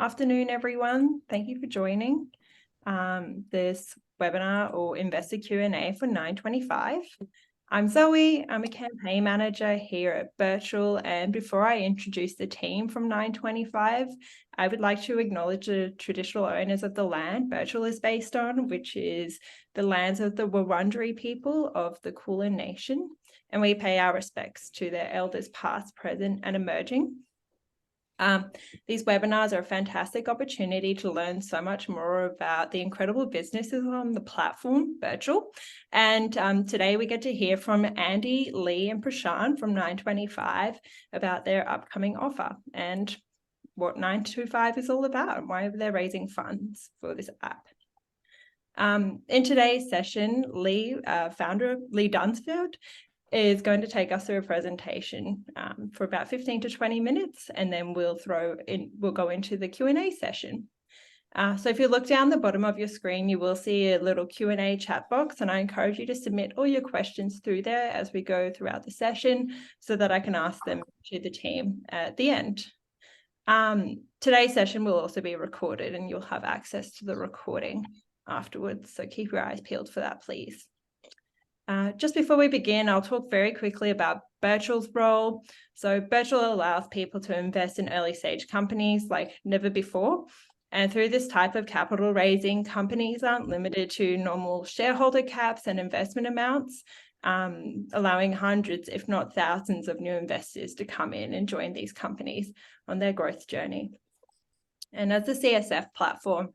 Afternoon, everyone. Thank you for joining this webinar or investor Q&A for 925. I'm Zoe. I'm a campaign manager here at Birchal, and before I introduce the team from 925, I would like to acknowledge the traditional owners of the land Birchal is based on, which is the lands of the Wurundjeri people of the Kulin Nation, and we pay our respects to their elders past, present, and emerging. These webinars are a fantastic opportunity to learn so much more about the incredible businesses on the platform, Birchal. And today we get to hear from Andy, Lee, and Prashant from 925 about their upcoming offer and what 925 is all about and why they're raising funds for this app. In today's session, Lee, founder Lee Dunsfield, is going to take us through a presentation for about 15 to 20 minutes, and then we'll go into the Q&A session. So if you look down the bottom of your screen, you will see a little Q&A chat box, and I encourage you to submit all your questions through there as we go throughout the session so that I can ask them to the team at the end. Today's session will also be recorded, and you'll have access to the recording afterwards, so keep your eyes peeled for that, please. Just before we begin, I'll talk very quickly about Birchal's role. So Birchal allows people to invest in early stage companies like never before. And through this type of capital raising, companies aren't limited to normal shareholder caps and investment amounts, allowing hundreds, if not thousands, of new investors to come in and join these companies on their growth journey. And as a CSF platform,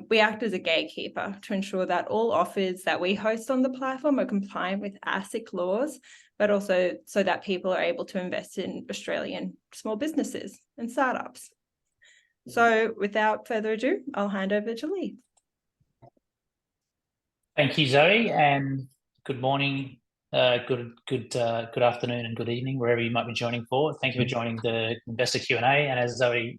we act as a gatekeeper to ensure that all offers that we host on the platform are compliant with ASIC laws, but also so that people are able to invest in Australian small businesses and startups. So without further ado, I'll hand over to Lee. Thank you, Zoe, and good morning, good afternoon and good evening, wherever you might be joining for. Thank you for joining the Investor Q&A. And as Zoe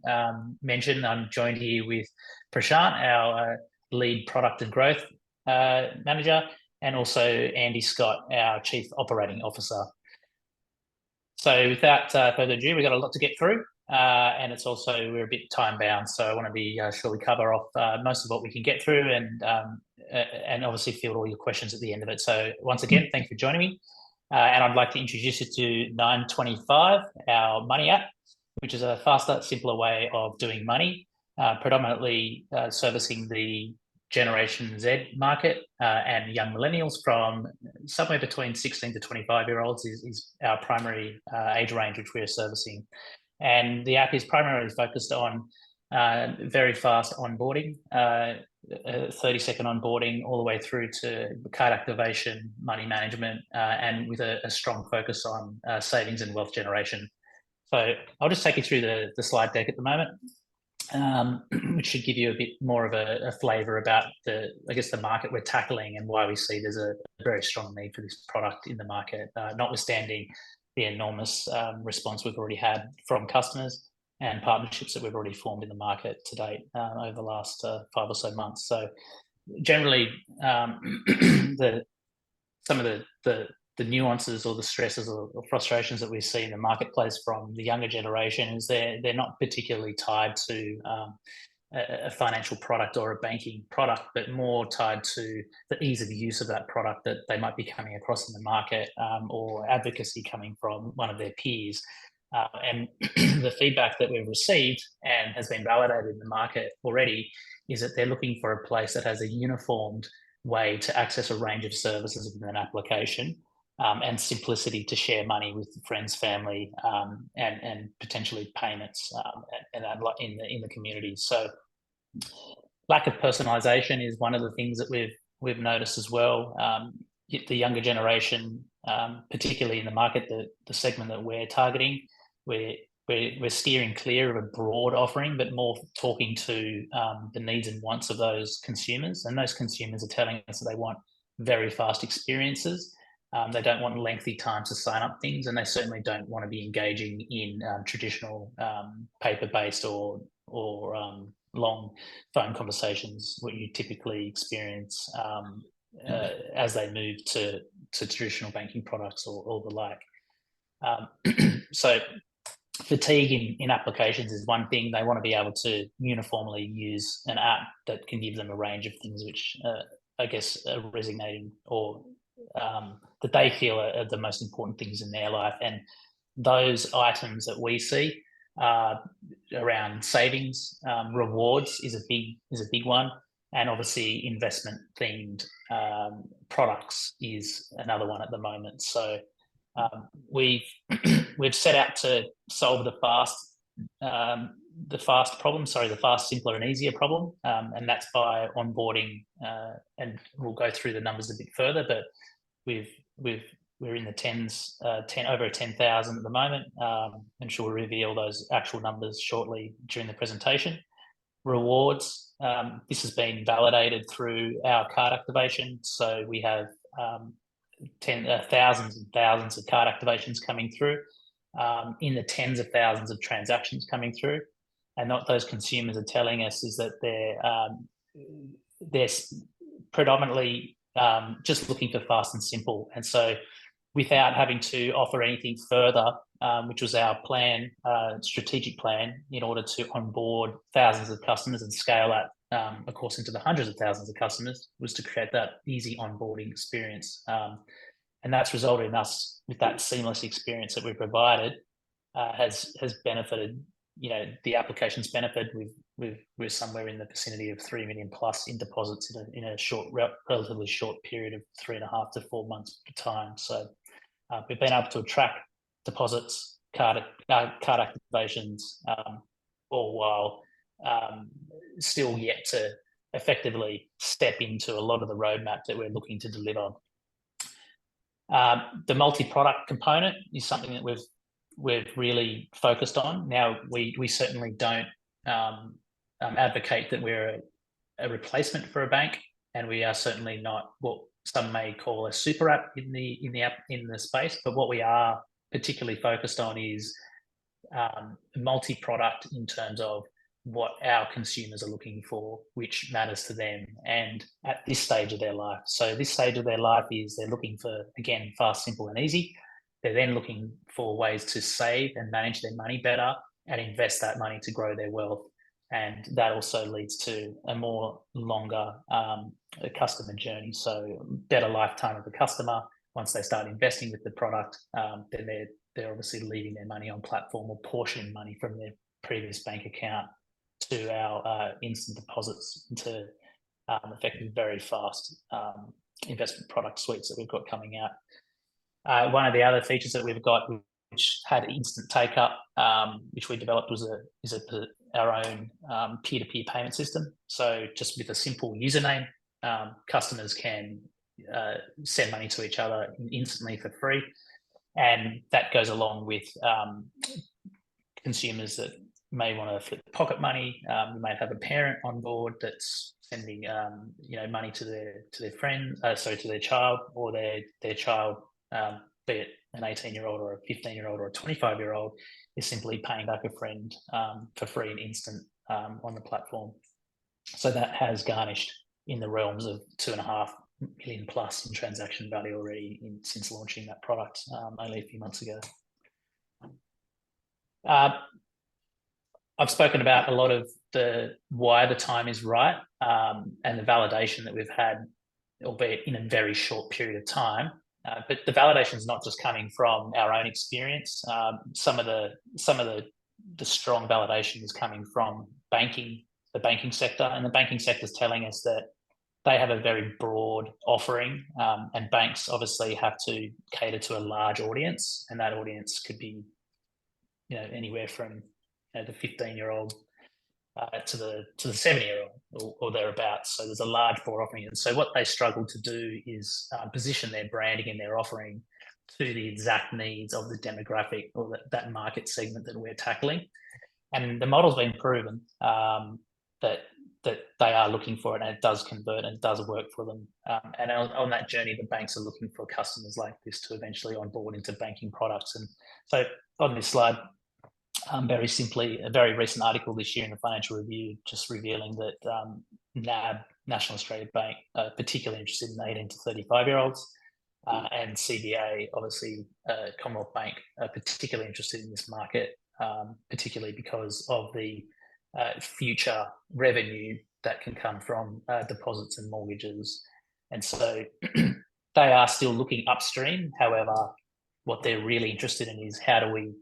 mentioned, I'm joined here with Prashant, our lead product and growth manager, and also Andy Scott, our Chief Operating Officer. So without further ado, we've got a lot to get through, and it's also, we're a bit time bound, so I want to be sure we cover off most of what we can get through, and obviously field all your questions at the end of it. So once again, thank you for joining me. And I'd like to introduce you to 925, our money app, which is a faster, simpler way of doing money, predominantly servicing the Generation Z market and young millennials from somewhere between 16 to 25-year-olds is our primary age range, which we're servicing. And the app is primarily focused on very fast onboarding, 30-second onboarding, all the way through to card activation, money management, and with a strong focus on savings and wealth generation. So I'll just take you through the slide deck at the moment, which should give you a bit more of a flavour about the market we're tackling and why we see there's a very strong need for this product in the market, notwithstanding the enormous response we've already had from customers and partnerships that we've already formed in the market to date over the last 5 or so months. So generally, some of the nuances or the stresses or frustrations that we see in the marketplace from the younger generation is they're not particularly tied to a financial product or a banking product, but more tied to the ease of use of that product that they might be coming across in the market, or advocacy coming from one of their peers. And the feedback that we've received and has been validated in the market already is that they're looking for a place that has a uniformed way to access a range of services within an application, and simplicity to share money with friends, family, and potentially payments and in the community. So lack of personalisation is one of the things that we've noticed as well. The younger generation, particularly in the market, the segment that we're targeting, we're steering clear of a broad offering, but more talking to the needs and wants of those consumers. And those consumers are telling us that they want very fast experiences. They don't want lengthy time to sign up things, and they certainly don't want to be engaging in traditional paper-based or long phone conversations, what you typically experience as they move to traditional banking products or the like. So fatigue in applications is one thing. They want to be able to uniformly use an app that can give them a range of things which I guess are resonating or that they feel are the most important things in their life. And those items that we see around savings, rewards is a big one, and obviously investment themed products is another one at the moment. So we've set out to solve the fast, simpler and easier problem, and that's by onboarding. And we'll go through the numbers a bit further, but we're in the tens, over 10,000 at the moment, and she'll reveal those actual numbers shortly during the presentation. Rewards, this has been validated through our card activation, so we have thousands and thousands of card activations coming through, in the tens of thousands of transactions coming through, and what those consumers are telling us is that they're predominantly just looking for fast and simple. And so without having to offer anything further, which was our plan, strategic plan, in order to onboard thousands of customers and scale that, of course, into the hundreds of thousands of customers, was to create that easy onboarding experience. And that's resulted in us with that seamless experience that we provided, has benefited, the application's benefited. We're somewhere in the vicinity of 3 million plus in deposits in a relatively short period of 3.5 to 4 months at a time. So we've been able to attract deposits, card activations, all while still yet to effectively step into a lot of the roadmap that we're looking to deliver. The multi-product component is something that we've really focused on. Now, we certainly don't advocate that we're a replacement for a bank, and we are certainly not what some may call a super app in the space. But what we are particularly focused on is multi-product in terms of what our consumers are looking for, which matters to them, and at this stage of their life. So this stage of their life is they're looking for, again, fast, simple and easy. They're then looking for ways to save and manage their money better and invest that money to grow their wealth. And that also leads to a more longer customer journey. So better lifetime of the customer. Once they start investing with the product, then they're obviously leaving their money on platform or portioning money from their previous bank account to our instant deposits into effectively very fast investment product suites that we've got coming out. One of the other features that we've got, which had instant take up, which we developed, is our own peer-to-peer payment system. So just with a simple username, customers can send money to each other instantly for free, and that goes along with consumers that may want to flip pocket money. We might have a parent on board that's sending money to their friend, to their child, or their child, be it an 18-year-old or a 15-year-old or a 25-year-old, is simply paying back a friend for free and instant on the platform. So that has garnished in the realms of 2.5 million plus in transaction value already since launching that product only a few months ago. I've spoken about a lot of why the time is right, and the validation that we've had, albeit in a very short period of time. But the validation is not just coming from our own experience. Some of the strong validation is coming from the banking sector, and the banking sector is telling us that they have a very broad offering, and banks obviously have to cater to a large audience, and that audience could be, anywhere from the 15-year-old to the 70-year-old or thereabouts. So there's a large broad offering. And so what they struggle to do is position their branding and their offering to the exact needs of the demographic or that market segment that we're tackling. And the model's been proven that they are looking for it, and it does convert and it does work for them. And on that journey, the banks are looking for customers like this to eventually onboard into banking products. And so on this slide, very simply, a very recent article this year in the Financial Review just revealing that NAB, National Australia Bank, are particularly interested in 18 to 35-year-olds, and CBA, obviously, Commonwealth Bank, are particularly interested in this market, particularly because of the future revenue that can come from deposits and mortgages. And so they are still looking upstream. However, what they're really interested in is how do we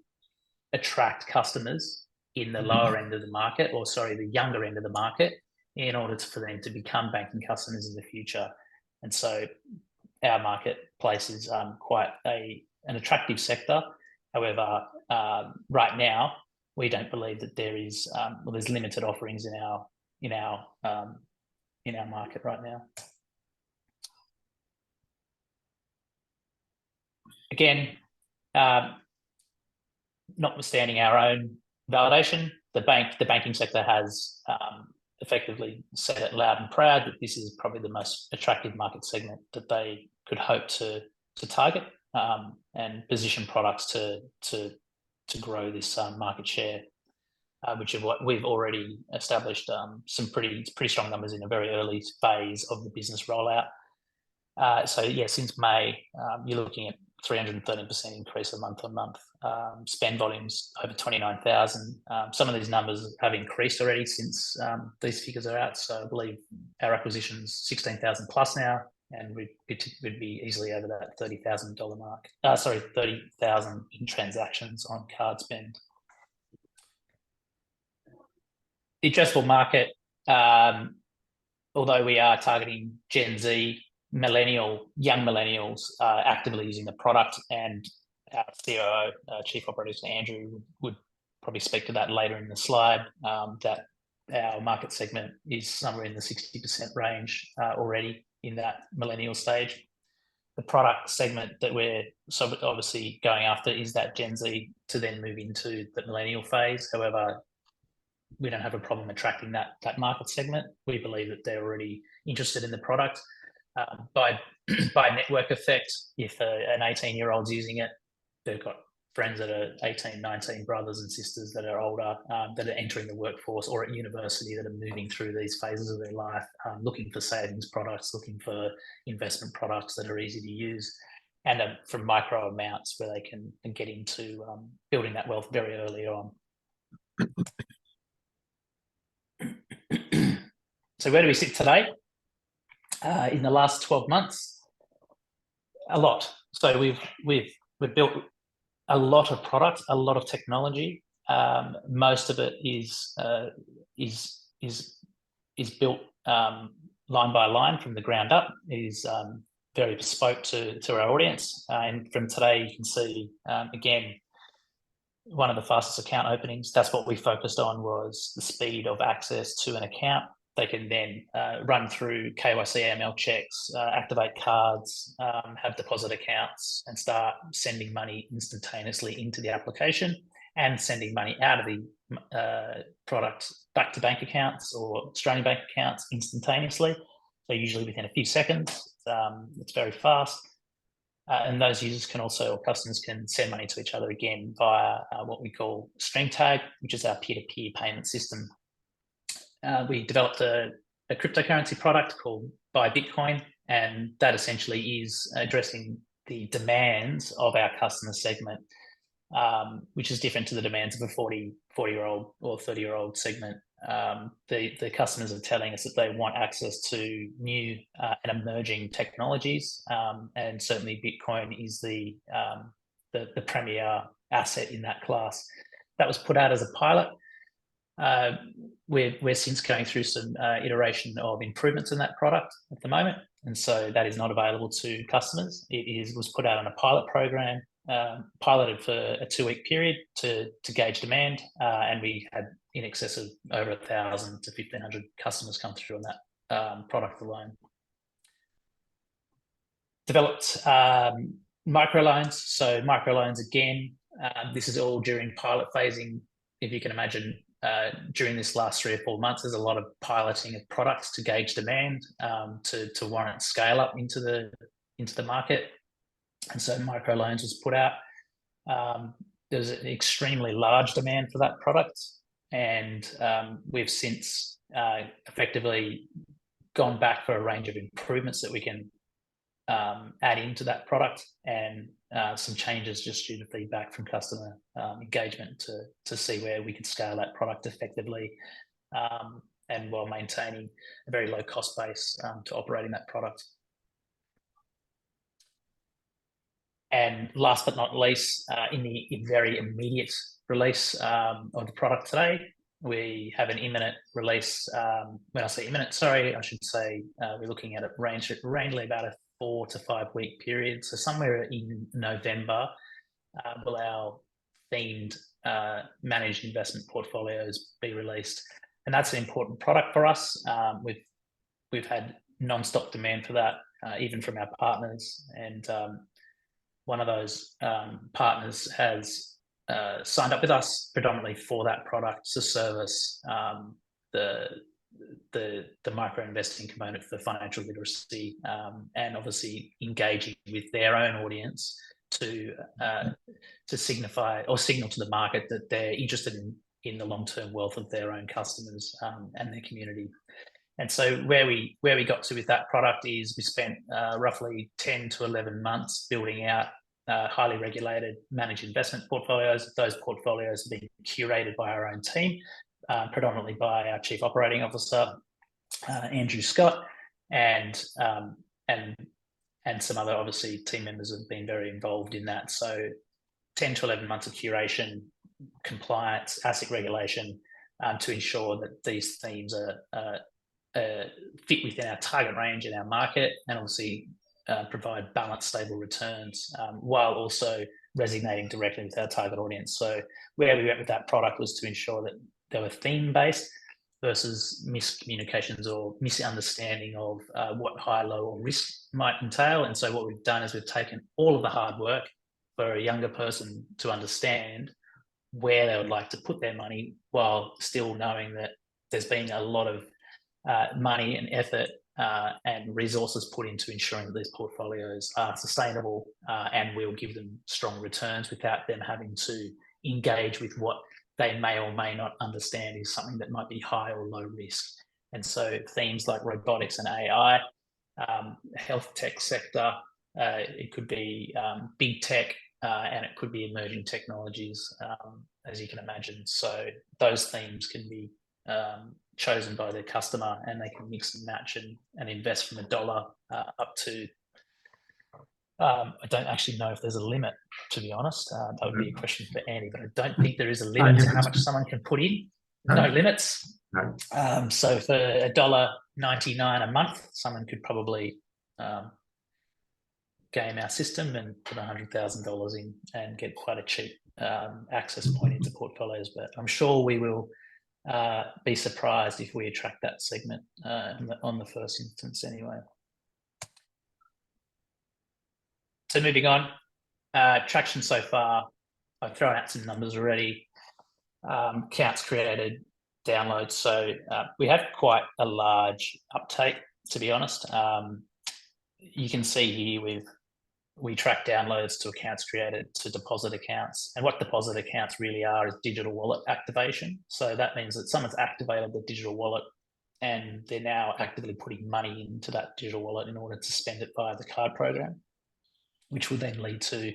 attract customers in the lower end of the market, or sorry, the younger end of the market, in order for them to become banking customers in the future. And so our marketplace is quite an attractive sector. However, right now we don't believe that there is there's limited offerings in our market right now. Again, notwithstanding our own validation, the banking sector has effectively said it loud and proud that this is probably the most attractive market segment that they could hope to target, and position products to grow this market share, which is what we've already established some pretty strong numbers in a very early phase of the business rollout. So yeah, since May, you're looking at 313% increase a month on month. Spend volumes over 29,000. Some of these numbers have increased already since these figures are out. So I believe our acquisition's 16,000 plus now, and we'd be easily over that $30,000 mark. 30,000 in transactions on card spend. The addressable market, although we are targeting Gen Z, young millennials actively using the product, and our COO, Chief Operating Officer Andrew, would probably speak to that later in the slide, that our market segment is somewhere in the 60% range already in that millennial stage. The product segment that we're obviously going after is that Gen Z to then move into the millennial phase. However, we don't have a problem attracting that market segment. We believe that they're already interested in the product. By network effect, if an 18-year-old's using it, they've got friends that are 18, 19, brothers and sisters that are older, that are entering the workforce or at university, that are moving through these phases of their life, looking for savings products, looking for investment products that are easy to use, and from micro amounts where they can get into building that wealth very early on. So where do we sit today? In the last 12 months, a lot. So we've built a lot of product, a lot of technology. Most of it is built line by line from the ground up. It is very bespoke to our audience. And from today, you can see again, one of the fastest account openings. That's what we focused on, was the speed of access to an account. They can then run through KYC AML checks, activate cards, have deposit accounts, and start sending money instantaneously into the application, and sending money out of the product back to bank accounts or Australian bank accounts instantaneously. So usually within a few seconds. It's very fast. And those users can also, or customers can send money to each other again via what we call StreamTag, which is our peer-to-peer payment system. We developed a cryptocurrency product called Buy Bitcoin, and that essentially is addressing the demands of our customer segment, which is different to the demands of a 40-year-old or 30-year-old segment. The customers are telling us that they want access to new and emerging technologies, and certainly Bitcoin is the premier asset in that class. That was put out as a pilot. We're since going through some iteration of improvements in that product at the moment, and so that is not available to customers. It was put out on a pilot program, piloted for a 2-week period to gauge demand, and we had in excess of over 1,000 to 1,500 customers come through on that product alone. Developed microloans. So microloans again, this is all during pilot phasing. If you can imagine, during this last 3 or 4 months, there's a lot of piloting of products to gauge demand, to warrant scale up into the market. And so microloans was put out. There's an extremely large demand for that product, and we've since effectively gone back for a range of improvements that we can add into that product, and some changes just due to feedback from customer engagement to see where we could scale that product effectively, and while maintaining a very low cost base to operating that product. And last but not least, in the very immediate release of the product today, we have an imminent release. When I say imminent, sorry, I should say we're looking at randomly about a 4 to 5 week period. So somewhere in November will our themed managed investment portfolios be released, and that's an important product for us. We've had non-stop demand for that, even from our partners, and one of those partners has signed up with us predominantly for that product to service the micro investing component for financial literacy, and obviously engaging with their own audience to signify or signal to the market that they're interested in the long-term wealth of their own customers and their community. And so where we got to with that product is we spent roughly 10 to 11 months building out highly regulated managed investment portfolios. Those portfolios have been curated by our own team, predominantly by our Chief Operating Officer, Andrew Scott, and some other, obviously, team members have been very involved in that. So 10 to 11 months of curation, compliance, asset regulation, to ensure that these themes are fit within our target range in our market, and obviously provide balanced, stable returns, while also resonating directly with our target audience. So where we went with that product was to ensure that they were theme-based versus miscommunications or misunderstanding of what high, low, or risk might entail. And so what we've done is we've taken all of the hard work for a younger person to understand where they would like to put their money, while still knowing that there's been a lot of money and effort and resources put into ensuring that these portfolios are sustainable and will give them strong returns without them having to engage with what they may or may not understand is something that might be high or low risk. And so themes like robotics and AI, health tech sector, it could be big tech, and it could be emerging technologies, as you can imagine. So those themes can be chosen by their customer, and they can mix and match and invest from $1 up to, I don't actually know if there's a limit, to be honest. That would be a question for Andy, but I don't think there is a limit to how much someone can put in. No limits. No. So for $1.99 a month, someone could probably game our system and put $100,000 in and get quite a cheap access point into portfolios. But I'm sure we will be surprised if we attract that segment on the first instance anyway. So moving on, traction so far, I've thrown out some numbers already. Accounts created, downloads. So we have quite a large uptake, to be honest. You can see here we track downloads to accounts created to deposit accounts. And what deposit accounts really are is digital wallet activation. So that means that someone's activated the digital wallet and they're now actively putting money into that digital wallet in order to spend it via the card program, which will then lead to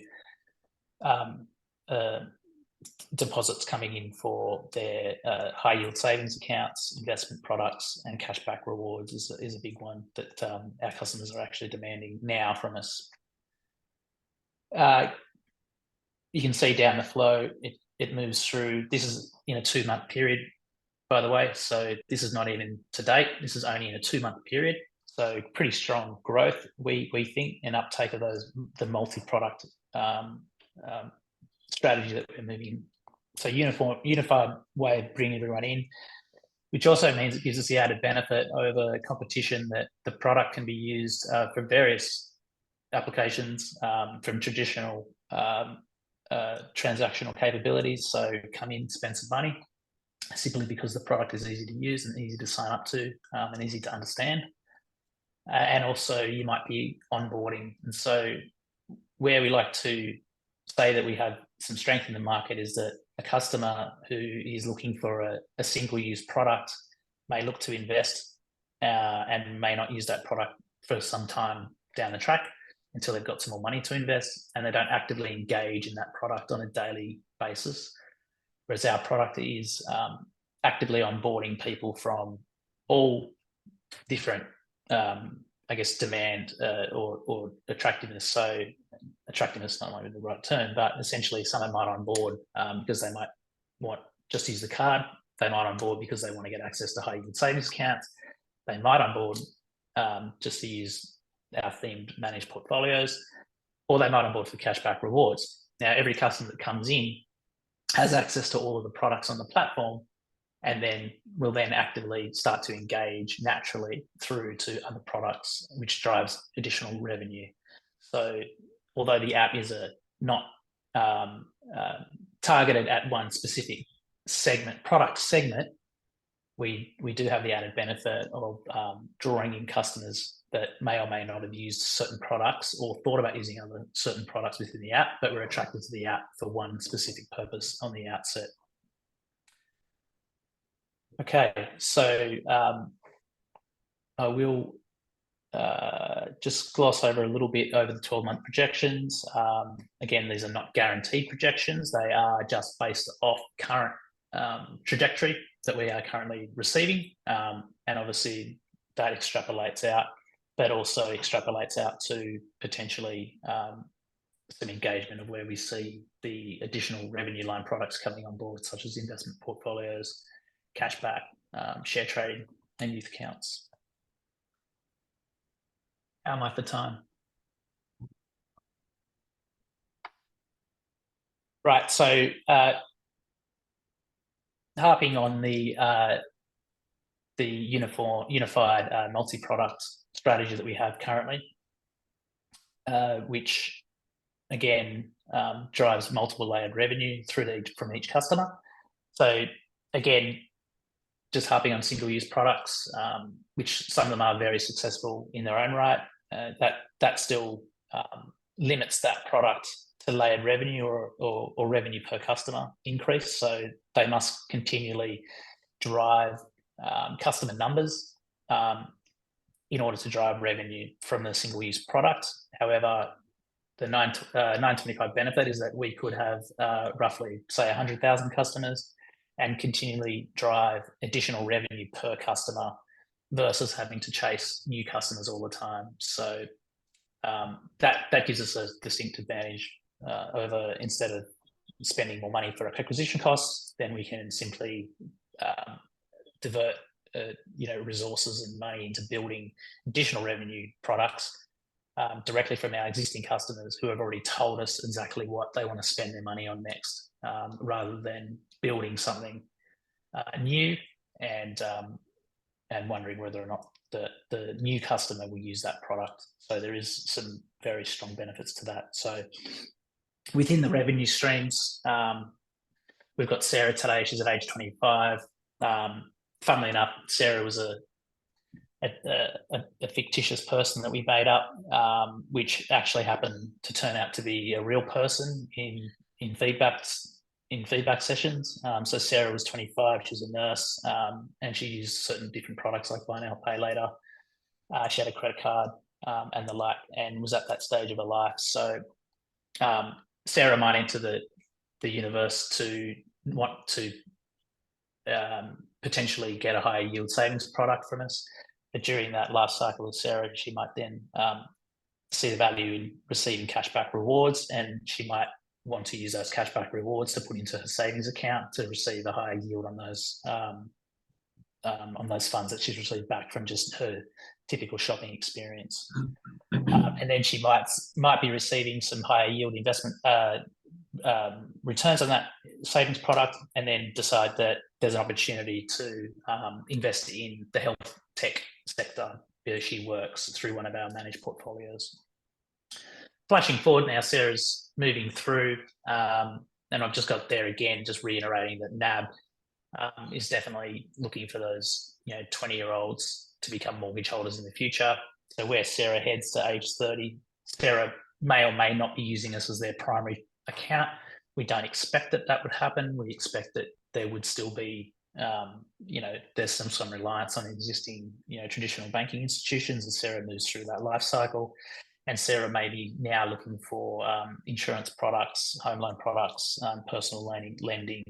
deposits coming in for their high yield savings accounts, investment products, and cashback rewards is a big one that our customers are actually demanding now from us. You can see down the flow, it moves through. This is in a 2-month period, by the way. So this is not even to date. This is only in a 2-month period. So pretty strong growth, we think, and uptake of the multi-product strategy that we're moving. So unified way of bringing everyone in, which also means it gives us the added benefit over competition that the product can be used for various applications, from traditional transactional capabilities. So come in, spend some money, simply because the product is easy to use and easy to sign up to, and easy to understand. And also you might be onboarding. And so where we like to say that we have some strength in the market is that a customer who is looking for a single-use product may look to invest and may not use that product for some time down the track. until they've got some more money to invest, and they don't actively engage in that product on a daily basis. Whereas our product is actively onboarding people from all different, I guess, demand or attractiveness. So attractiveness is not only the right term, but essentially someone might onboard because they might want just use the card. They might onboard because they want to get access to high yield savings accounts. They might onboard just to use our themed managed portfolios, or they might onboard for cashback rewards. Now, every customer that comes in has access to all of the products on the platform, and then will then actively start to engage naturally through to other products, which drives additional revenue. So although the app is not targeted at one specific product segment, we do have the added benefit of drawing in customers that may or may not have used certain products or thought about using other certain products within the app, but were attracted to the app for one specific purpose on the outset. Okay, so I will just gloss over a little bit over the 12-month projections. Again, these are not guaranteed projections. They are just based off current trajectory that we are currently receiving. And obviously that extrapolates out, but also extrapolates out to potentially some engagement of where we see the additional revenue line products coming on board, such as investment portfolios, cashback, share trading, and youth accounts. How am I for time? Right, so harping on the unified multi-product strategy that we have currently, which again drives multiple layered revenue from each customer. So again, just harping on single-use products, which some of them are very successful in their own right, that still limits that product to layered revenue or revenue per customer increase. So they must continually drive customer numbers in order to drive revenue from the single-use product. However, the 925 benefit is that we could have roughly, say, 100,000 customers and continually drive additional revenue per customer versus having to chase new customers all the time. So that gives us a distinct advantage over, instead of spending more money for acquisition costs, then we can simply divert resources and money into building additional revenue products directly from our existing customers who have already told us exactly what they want to spend their money on next, rather than building something new and wondering whether or not the new customer will use that product. So there is some very strong benefits to that. So within the revenue streams, we've got Sarah today. She's at age 25. Funnily enough, Sarah was a fictitious person that we made up, which actually happened to turn out to be a real person in feedback sessions. So Sarah was 25, she was a nurse, and she used certain different products like buy now, pay later. She had a credit card and the like, and was at that stage of her life. So Sarah might enter the universe to want to potentially get a higher yield savings product from us. But during that life cycle of Sarah, she might then see the value in receiving cashback rewards, and she might want to use those cashback rewards to put into her savings account to receive a higher yield on those funds that she's received back from just her typical shopping experience. And then she might be receiving some higher yield investment returns on that savings product, and then decide that there's an opportunity to invest in the health tech sector where she works through one of our managed portfolios. Flashing forward now, Sarah's moving through, and I've just got there again, just reiterating that NAB is definitely looking for those 20-year-olds to become mortgage holders in the future. So where Sarah heads to age 30, Sarah may or may not be using us as their primary account. We don't expect that would happen. We expect that there would still be, there's some reliance on existing, traditional banking institutions as Sarah moves through that life cycle. and Sarah may be now looking for insurance products, home loan products, personal lending.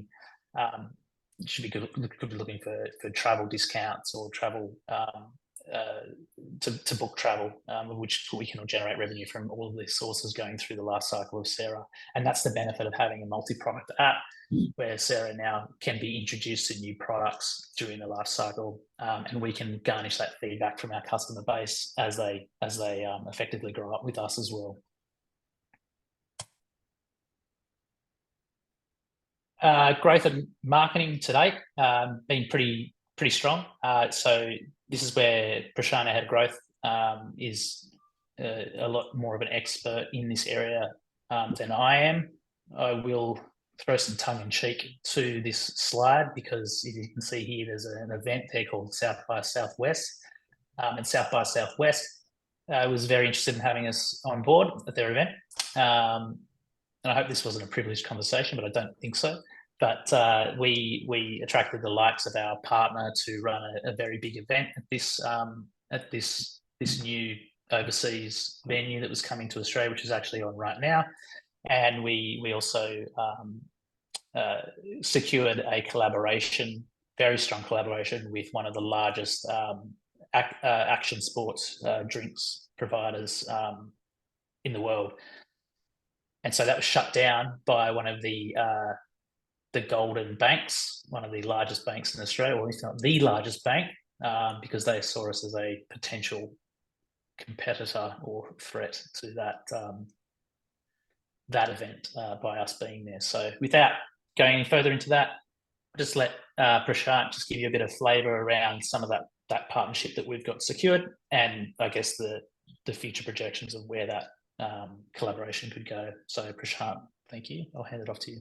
Should be good, could be looking for travel discounts or travel to book travel, which we can generate revenue from all of these sources going through the life cycle of Sarah. And that's the benefit of having a multi-product app, where Sarah now can be introduced to new products during the life cycle, and we can garnish that feedback from our customer base as they effectively grow up with us as well. Growth and marketing to date been pretty strong. So this is where Prashana Head of Growth is a lot more of an expert in this area than I am. I will throw some tongue in cheek to this slide, because as you can see here, there's an event there called South by Southwest, and South by Southwest was very interested in having us on board at their event. And I hope this wasn't a privileged conversation, but I don't think so. But we attracted the likes of our partner to run a very big event at this new overseas venue that was coming to Australia, which is actually on right now. And we also secured a collaboration, very strong collaboration, with one of the largest action sports drinks providers in the world. And so that was shut down by one of the golden banks, one of the largest banks in Australia, or if not the largest bank, because they saw us as a potential competitor or threat to that event by us being there. So without going any further into that, I'll just let Prashant just give you a bit of flavour around some of that partnership that we've got secured, and I guess the future projections of where that collaboration could go. So Prashant, thank you. I'll hand it off to you.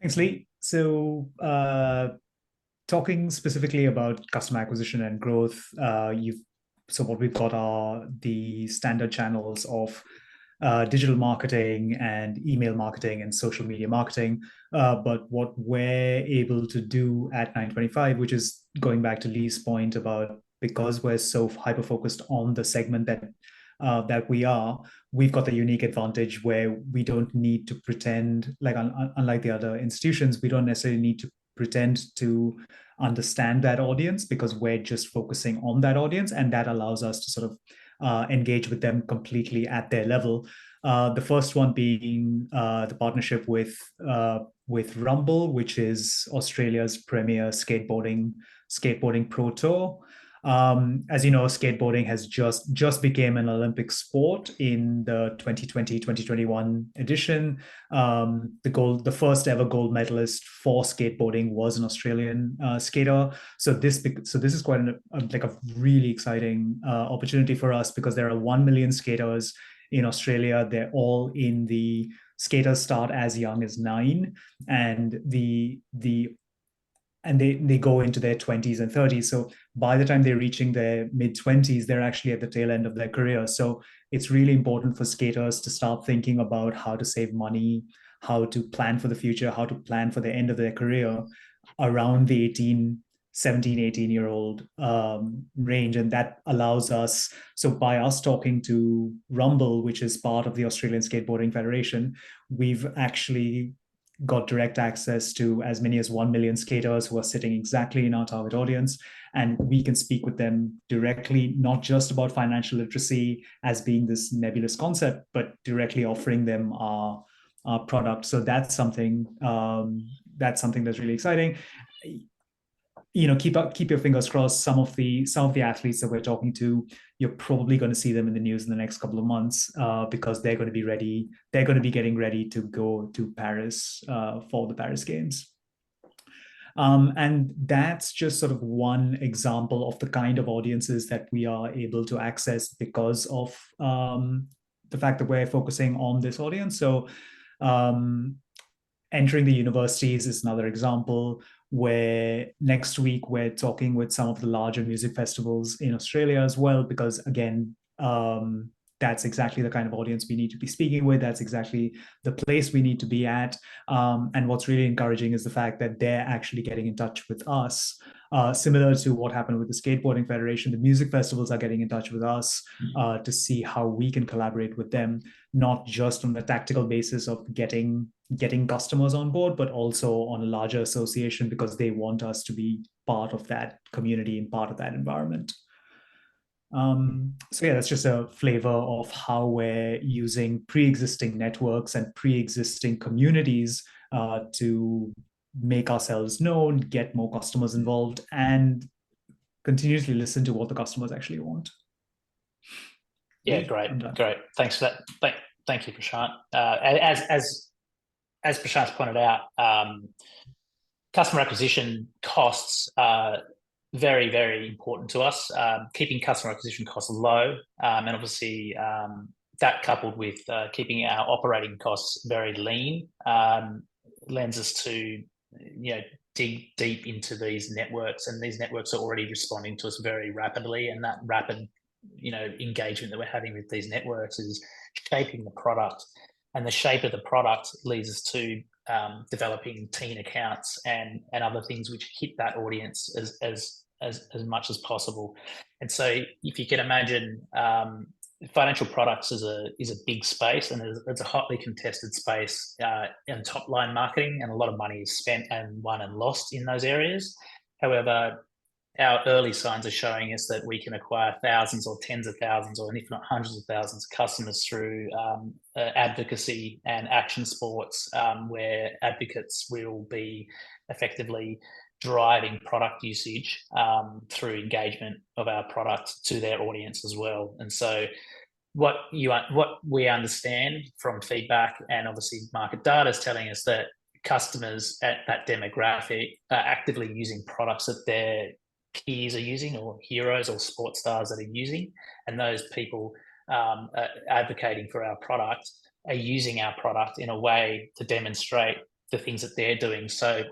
Thanks, Lee. So talking specifically about customer acquisition and growth, so what we've got are the standard channels of digital marketing and email marketing and social media marketing. But what we're able to do at 925, which is going back to Lee's point about, because we're so hyper-focused on the segment that we are, we've got the unique advantage where we don't need to pretend, like unlike the other institutions, we don't necessarily need to pretend to understand that audience, because we're just focusing on that audience, and that allows us to sort of engage with them completely at their level. The first one being the partnership with Rumble, which is Australia's premier skateboarding pro tour. As you know, skateboarding has just became an Olympic sport in the 2020-2021 edition. The first ever gold medalist for skateboarding was an Australian skater. So this is quite a really exciting opportunity for us, because there are 1 million skaters in Australia. They're all in the skaters start as young as 9, and they go into their 20s and 30s. So by the time they're reaching their mid-20s, they're actually at the tail end of their career. So it's really important for skaters to start thinking about how to save money, how to plan for the future, how to plan for the end of their career around the 17, 18-year-old range. And that allows us, so by us talking to Rumble, which is part of the Australian Skateboarding Federation, we've actually got direct access to as many as 1 million skaters who are sitting exactly in our target audience. And we can speak with them directly, not just about financial literacy as being this nebulous concept, but directly offering them our product. So that's something that's really exciting. You know, keep your fingers crossed. Some of the athletes that we're talking to, you're probably going to see them in the news in the next couple of months, because they're going to be ready. They're going to be getting ready to go to Paris for the Paris Games. And that's just sort of one example of the kind of audiences that we are able to access because of the fact that we're focusing on this audience. So entering the universities is another example, where next week we're talking with some of the larger music festivals in Australia as well, because again, that's exactly the kind of audience we need to be speaking with. That's exactly the place we need to be at. And what's really encouraging is the fact that they're actually getting in touch with us. Similar to what happened with the Skateboarding Federation, the music festivals are getting in touch with us to see how we can collaborate with them, not just on a tactical basis of getting customers on board, but also on a larger association, because they want us to be part of that community and part of that environment. So yeah, that's just a flavor of how we're using pre-existing networks and pre-existing communities to make ourselves known, get more customers involved, and continuously listen to what the customers actually want. Yeah, great. Thanks for that. Thank you, Prashant. As Prashant's pointed out, customer acquisition costs are very, very important to us. Keeping customer acquisition costs low, and obviously that coupled with keeping our operating costs very lean, lends us to dig deep into these networks, and these networks are already responding to us very rapidly, and that rapid engagement that we're having with these networks is shaping the product, and the shape of the product leads us to developing teen accounts and other things which hit that audience as much as possible. And so if you can imagine, financial products is a big space, and it's a hotly contested space in top line marketing, and a lot of money is spent and won and lost in those areas. However, our early signs are showing us that we can acquire thousands or tens of thousands, or if not hundreds of thousands of customers through advocacy and action sports, where advocates will be effectively driving product usage through engagement of our product to their audience as well. And so what we understand from feedback, and obviously market data, is telling us that customers at that demographic are actively using products that their peers are using, or heroes or sports stars that are using, and those people advocating for our product are using our product in a way to demonstrate the things that they're doing. So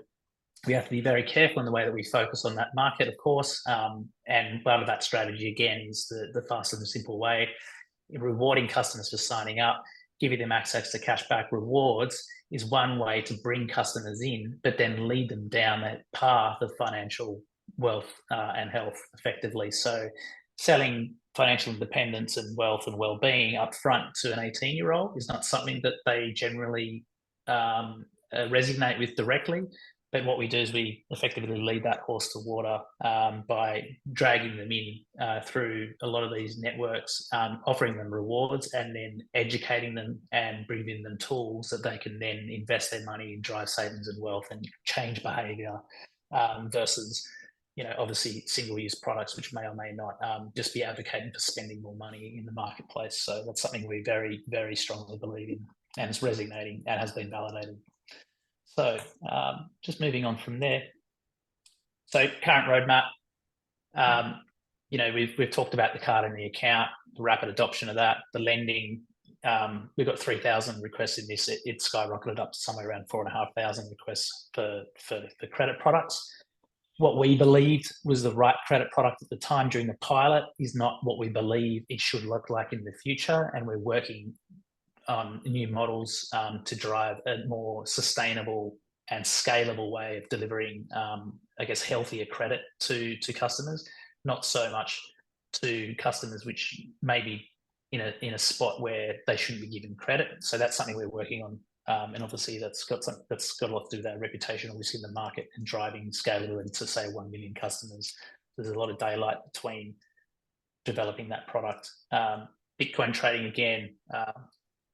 we have to be very careful in the way that we focus on that market, of course, and part of that strategy again is the fast and simple way, rewarding customers for signing up, giving them access to cashback rewards is one way to bring customers in, but then lead them down that path of financial wealth and health effectively. So selling financial independence and wealth and well-being up front to an 18-year-old is not something that they generally resonate with directly. But what we do is we effectively lead that horse to water by dragging them in through a lot of these networks, offering them rewards, and then educating them and bringing them tools that they can then invest their money in, drive savings and wealth and change behaviour, versus obviously single-use products which may or may not just be advocating for spending more money in the marketplace. So that's something we very, very strongly believe in, and it's resonating and has been validated. So just moving on from there. So current roadmap, we've talked about the card and the account, the rapid adoption of that, the lending. We've got 3,000 requests in this. It skyrocketed up to somewhere around 4,500 requests for credit products. What we believed was the right credit product at the time during the pilot is not what we believe it should look like in the future, and we're working on new models to drive a more sustainable and scalable way of delivering, healthier credit to customers, not so much to customers which may be in a spot where they shouldn't be given credit. So that's something we're working on, and obviously that's got a lot to do with our reputation, obviously, in the market and driving scalability to say 1 million customers. There's a lot of daylight between developing that product. Bitcoin trading again.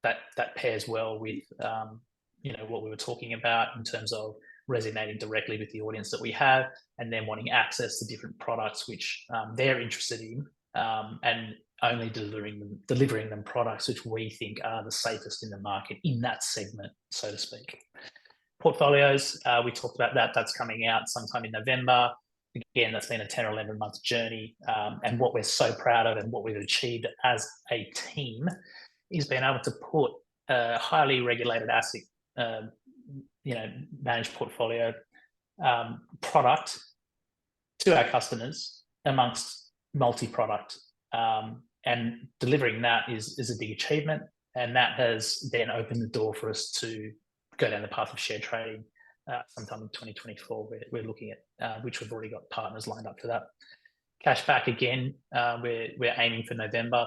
That pairs well with what we were talking about in terms of resonating directly with the audience that we have, and then wanting access to different products which they're interested in, and only delivering them products which we think are the safest in the market in that segment, so to speak. Portfolios, we talked about that. That's coming out sometime in November. Again, that's been a 10 or 11 month journey, and what we're so proud of and what we've achieved as a team is being able to put a highly regulated asset, managed portfolio product to our customers amongst multi-product And delivering that is a big achievement. And that has then opened the door for us to go down the path of share trading sometime in 2024. We're looking at, which we've already got partners lined up for that. Cashback again, we're aiming for November.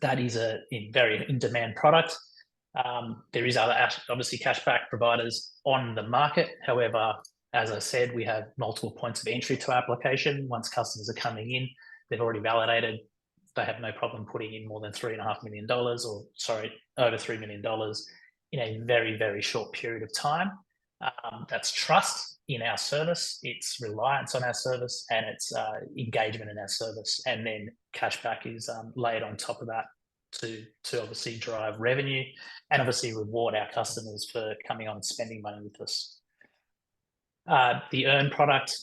That is a very in-demand product. There is other, obviously, cashback providers on the market. However, as I said, we have multiple points of entry to our application. Once customers are coming in, they've already validated. They have no problem putting in more than $3.5 million, or sorry, over $3 million in a very, very short period of time. That's trust in our service, it's reliance on our service, and it's engagement in our service. And then cashback is laid on top of that to obviously drive revenue and obviously reward our customers for coming on and spending money with us. The Earn product,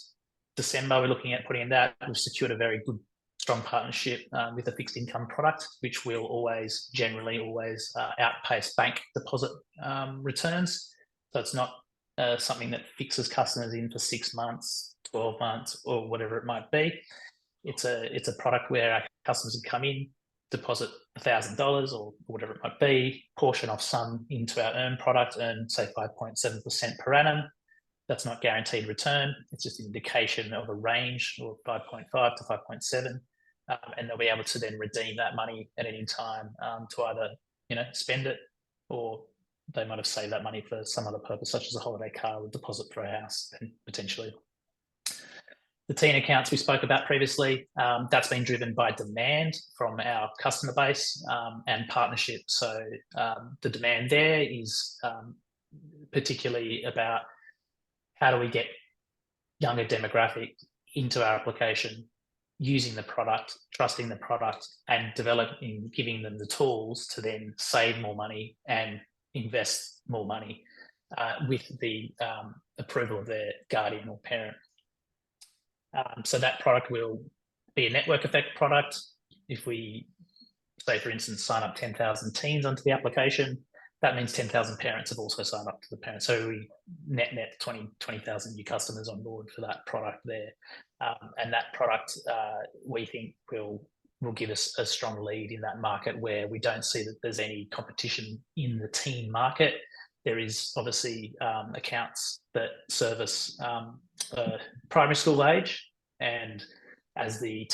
December, we're looking at putting in that. We've secured a very good, strong partnership with a fixed income product, which will generally always outpace bank deposit returns. So it's not something that fixes customers in for 6 months, 12 months, or whatever it might be. It's a product where our customers can come in, deposit $1,000 or whatever it might be, portion off some into our Earn product, earn say 5.7% per annum. That's not guaranteed return. It's just an indication of a range, or 5.5 to 5.7, and they'll be able to then redeem that money at any time to either spend it, or they might have saved that money for some other purpose, such as a holiday car or deposit for a house, potentially. The teen accounts we spoke about previously, that's been driven by demand from our customer base and partnership. So the demand there is particularly about how do we get younger demographic into our application, using the product, trusting the product, and giving them the tools to then save more money and invest more money with the approval of their guardian or parent. So that product will be a network effect product. If we say, for instance, sign up 10,000 teens onto the application, that means 10,000 parents have also signed up to the parent. So we net 20,000 new customers on board for that product there. And that product, we think, will give us a strong lead in that market, where we don't see that there's any competition in the teen market. There is obviously accounts that service primary school age, and as the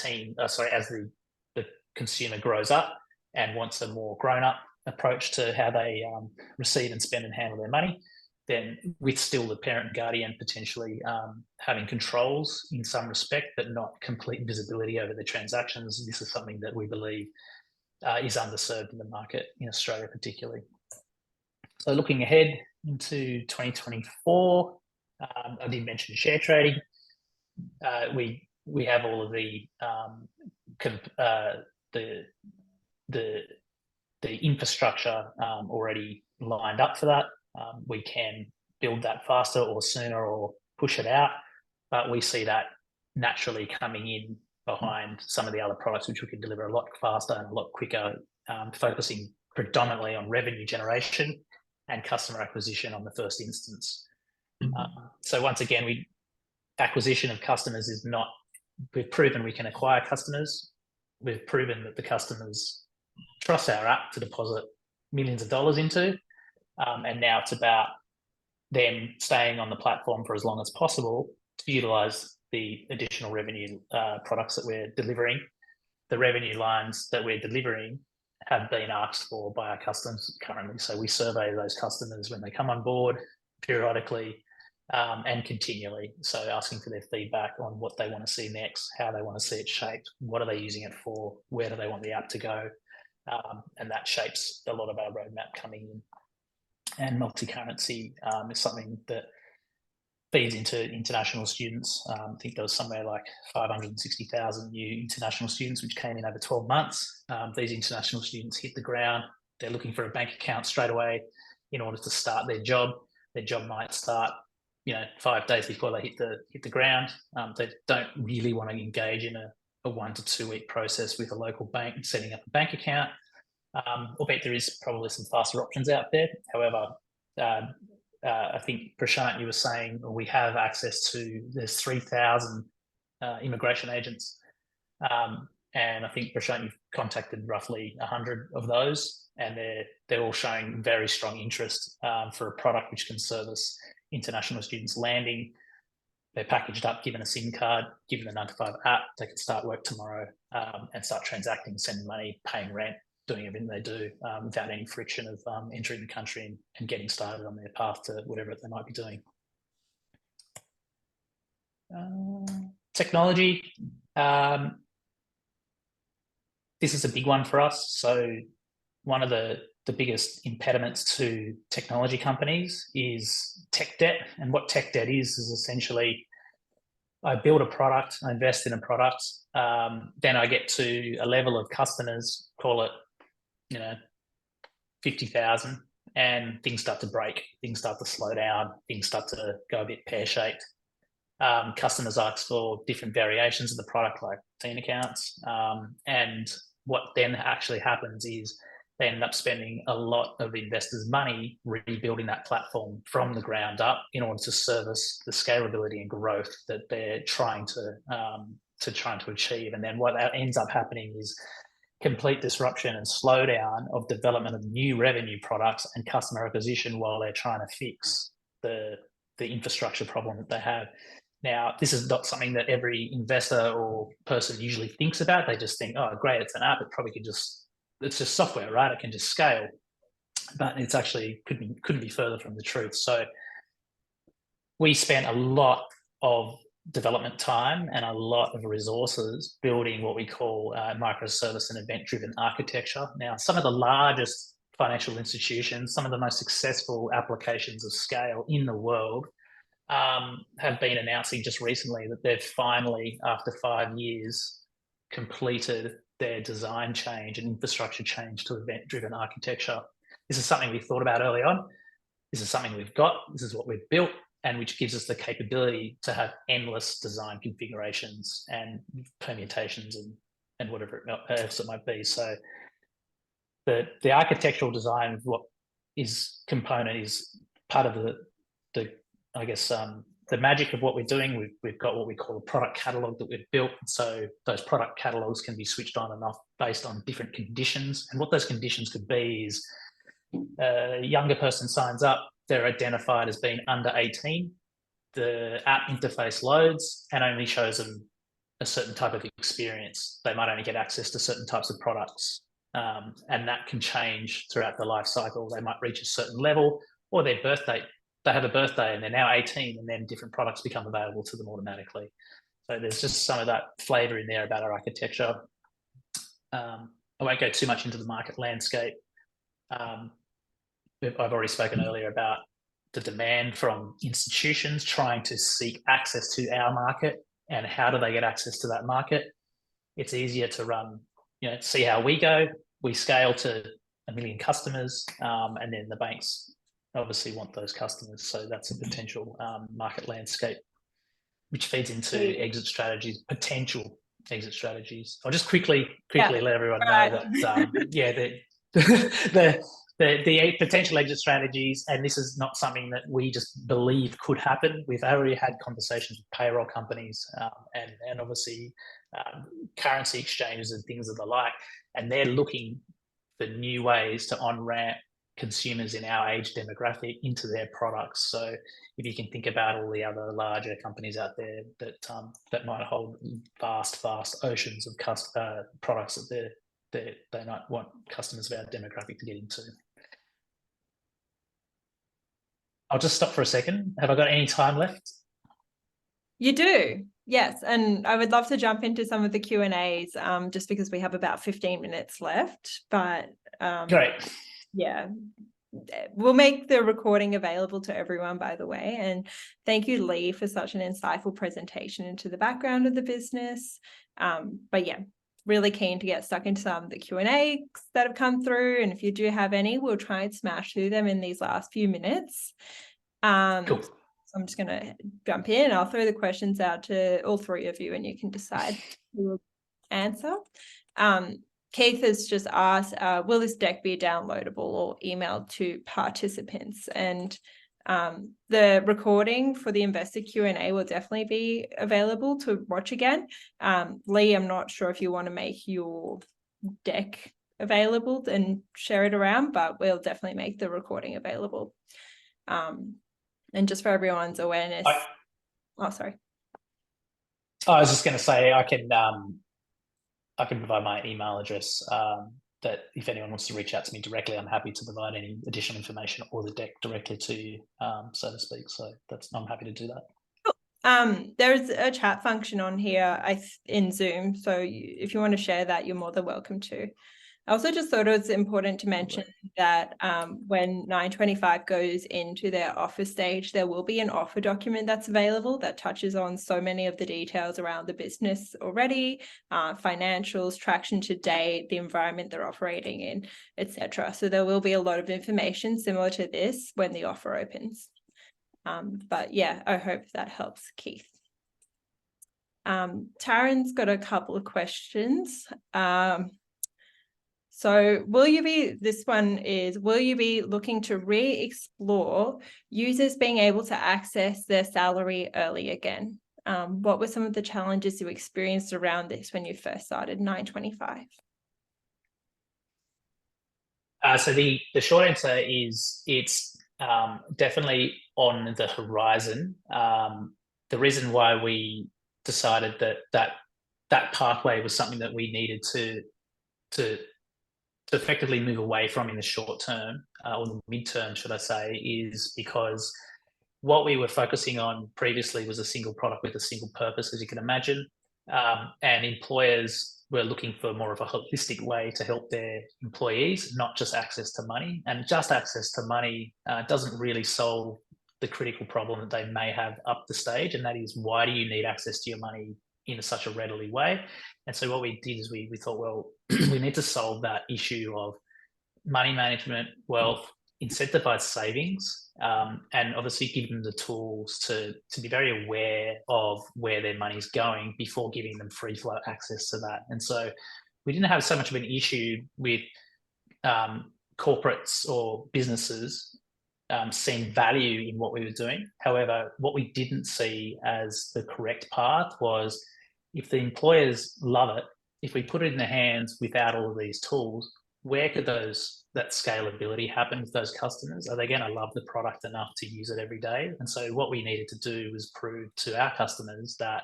consumer grows up and wants a more grown-up approach to how they receive and spend and handle their money, then with still the parent and guardian potentially having controls in some respect, but not complete visibility over the transactions, this is something that we believe is underserved in the market in Australia particularly. So looking ahead into 2024, I did mention share trading. We have all of the infrastructure already lined up for that. We can build that faster or sooner, or push it out, but we see that naturally coming in behind some of the other products, which we can deliver a lot faster and a lot quicker, focusing predominantly on revenue generation and customer acquisition on the first instance. So once again, acquisition of customers is not, we've proven we can acquire customers. We've proven that the customers trust our app to deposit millions of dollars into, and now it's about them staying on the platform for as long as possible to utilize the additional revenue products that we're delivering. The revenue lines that we're delivering have been asked for by our customers currently. So we survey those customers when they come on board periodically and continually. So asking for their feedback on what they want to see next, how they want to see it shaped, what are they using it for, where do they want the app to go, and that shapes a lot of our roadmap coming in. And multi-currency is something that feeds into international students. I think there was somewhere like 560,000 new international students which came in over 12 months. These international students hit the ground. They're looking for a bank account straight away in order to start their job. Their job might start 5 days before they hit the ground. They don't really want to engage in a 1 to 2 week process with a local bank and setting up a bank account. Albeit there is probably some faster options out there. However, I think, Prashant, you were saying we have access to, there's 3,000 immigration agents. And I think, Birchal, you've contacted roughly 100 of those, and they're all showing very strong interest for a product which can service international students landing. They're packaged up, given a SIM card, given the 925 app, they can start work tomorrow and start transacting, sending money, paying rent, doing everything they do without any friction of entering the country and getting started on their path to whatever they might be doing. Technology. This is a big one for us. So one of the biggest impediments to technology companies is tech debt. And what tech debt is essentially, I build a product, I invest in a product, then I get to a level of customers, call it, 50,000, and things start to break, things start to slow down, things start to go a bit pear-shaped. Customers ask for different variations of the product, like teen accounts, and what then actually happens is they end up spending a lot of investors' money rebuilding that platform from the ground up in order to service the scalability and growth that they're trying to achieve. And then what ends up happening is complete disruption and slowdown of development of new revenue products and customer acquisition while they're trying to fix the infrastructure problem that they have. Now, this is not something that every investor or person usually thinks about. They just think, oh, great, it's an app. It probably it's just software, right? It can just scale. But it's actually couldn't be further from the truth. So we spent a lot of development time and a lot of resources building what we call microservice and event-driven architecture. Now, some of the largest financial institutions, some of the most successful applications of scale in the world have been announcing just recently that they've finally, after 5 years, completed their design change and infrastructure change to event-driven architecture. This is something we thought about early on. This is something we've got. This is what we've built, and which gives us the capability to have endless design configurations and permutations and whatever else it might be. So the architectural design of what is component is part of the I guess the magic of what we're doing. We've got what we call a product catalog that we've built. So those product catalogs can be switched on and off based on different conditions. And what those conditions could be is a younger person signs up, they're identified as being under 18. The app interface loads and only shows them a certain type of experience. They might only get access to certain types of products. And that can change throughout the life cycle. They might reach a certain level, or their birthday. They have a birthday and they're now 18, and then different products become available to them automatically. So there's just some of that flavor in there about our architecture. I won't go too much into the market landscape. I've already spoken earlier about the demand from institutions trying to seek access to our market, and how do they get access to that market? It's easier to run, see how we go. We scale to 1 million customers, and then the banks obviously want those customers. So that's a potential market landscape, which feeds into exit strategies, potential exit strategies. I'll just quickly let everyone know that the potential exit strategies, and this is not something that we just believe could happen. We've already had conversations with payroll companies and obviously currency exchanges and things of the like, and they're looking for new ways to on-ramp consumers in our age demographic into their products. So if you can think about all the other larger companies out there that might hold vast oceans of products that they might want customers of our demographic to get into. I'll just stop for a second. Have I got any time left? You do, yes. And I would love to jump into some of the Q&As just because we have about 15 minutes left. But great. Yeah, we'll make the recording available to everyone, by the way. And thank you, Lee, for such an insightful presentation into the background of the business. But yeah, really keen to get stuck into some of the Q&As that have come through. And if you do have any, we'll try and smash through them in these last few minutes. Cool. So I'm just going to jump in. I'll throw the questions out to all three of you and you can decide who will answer. Keith has just asked, will this deck be downloadable or emailed to participants? And The recording for the investor Q&A will definitely be available to watch again. Lee, I'm not sure if you want to make your deck available and share it around, but we'll definitely make the recording available. And just for everyone's awareness. Sorry. I was just going to say I can provide my email address. That if anyone wants to reach out to me directly, I'm happy to provide any additional information or the deck directly to you, so to speak. So I'm happy to do that. There's a chat function on here in Zoom, so if you want to share that, you're more than welcome to. I also just thought it was important to mention that when 925 goes into their offer stage, there will be an offer document that's available that touches on so many of the details around the business already, financials, traction to date, the environment they're operating in, etc. So there will be a lot of information similar to this when the offer opens. But yeah, I hope that helps, Keith. Taryn's got a couple of questions. So will you be looking to re-explore users being able to access their salary early again? What were some of the challenges you experienced around this when you first started 925? So the short answer is it's definitely on the horizon. The reason why we decided that pathway was something that we needed to effectively move away from in the short term, or the midterm, should I say, is because what we were focusing on previously was a single product with a single purpose, as you can imagine, and employers were looking for more of a holistic way to help their employees, not just access to money. And just access to money doesn't really solve the critical problem that they may have up the stage, and that is, why do you need access to your money in such a readily way? And so what we did is we thought, well, we need to solve that issue of money management, wealth, incentivized savings, and obviously give them the tools to be very aware of where their money's going before giving them free flow access to that. And so we didn't have so much of an issue with corporates or businesses seeing value in what we were doing. However, what we didn't see as the correct path was, if the employers love it, if we put it in their hands without all of these tools, where could that scalability happen with those customers? Are they going to love the product enough to use it every day? And so what we needed to do was prove to our customers that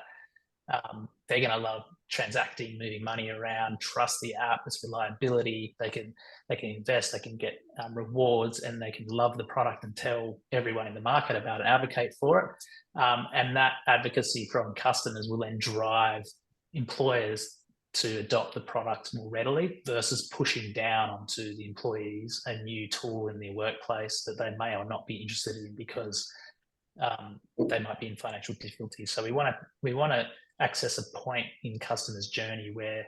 they're going to love transacting, moving money around, trust the app, its reliability. They can invest, they can get rewards, and they can love the product and tell everyone in the market about it, advocate for it. And that advocacy from customers will then drive employers to adopt the product more readily, versus pushing down onto the employees a new tool in their workplace that they may or not be interested in because they might be in financial difficulty. So we want to access a point in customers' journey where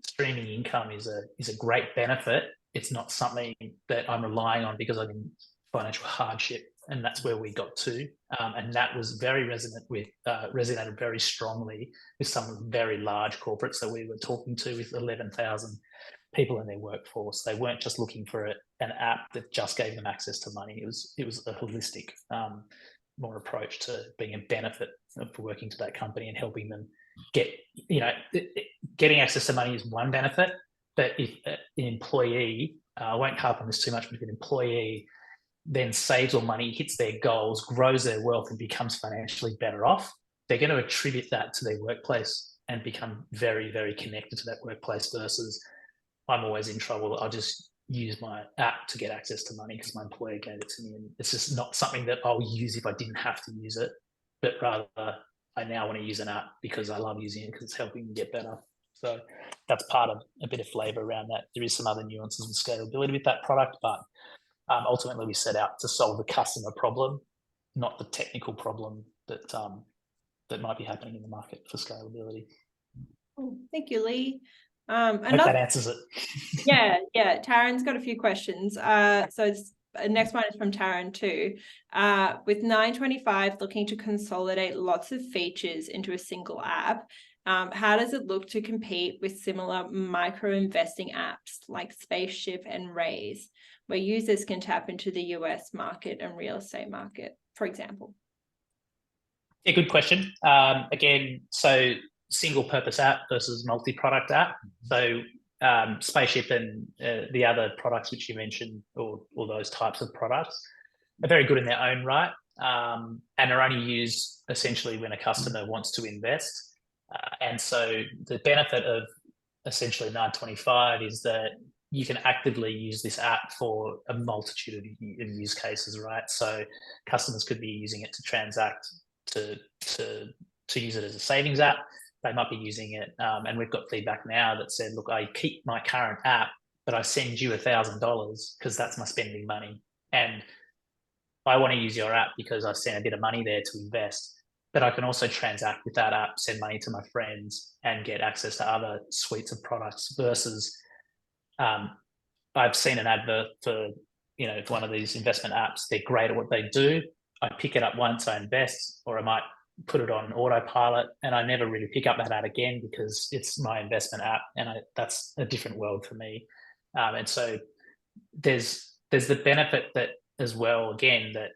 streaming income is a great benefit. It's not something that I'm relying on because I'm in financial hardship. And that's where we got to. And that was very resonated very strongly with some of the very large corporates that we were talking to, with 11,000 people in their workforce. They weren't just looking for an app that just gave them access to money. It was a holistic more approach to being a benefit for working to that company and helping them getting access to money is one benefit. But if an employee, I won't harp on this too much, but if an employee then saves all money, hits their goals, grows their wealth, and becomes financially better off, they're going to attribute that to their workplace and become very, very connected to that workplace, versus I'm always in trouble, I'll just use my app to get access to money because my employer gave it to me. And it's just not something that I'll use if I didn't have to use it, but rather I now want to use an app because I love using it because it's helping me get better. So that's part of a bit of flavor around that. There is some other nuances and scalability with that product, but ultimately we set out to solve the customer problem, not the technical problem that might be happening in the market for scalability. Thank you, Lee. I hope that answers it. Yeah. Taryn's got a few questions. So next one is from Taryn too. With 925 looking to consolidate lots of features into a single app, How does it look to compete with similar micro-investing apps like Spaceship and Raise, where users can tap into the US market and real estate market, for example? Yeah, good question. Again, so single purpose app versus multi-product app. So Spaceship and the other products which you mentioned, or those types of products, are very good in their own right, and are only used essentially when a customer wants to invest. And so the benefit of essentially 925 is that you can actively use this app for a multitude of use cases, right? So customers could be using it to transact, to use it as a savings app. They might be using it, and we've got feedback now that said, look, I keep my current app, but I send you $1,000 because that's my spending money. And I want to use your app because I sent a bit of money there to invest, but I can also transact with that app, send money to my friends, and get access to other suites of products versus I've seen an advert for, one of these investment apps. They're great at what they do. I pick it up once, I invest, or I might put it on autopilot, and I never really pick up that app again because it's my investment app, and that's a different world for me. And so there's the benefit that as well, again, that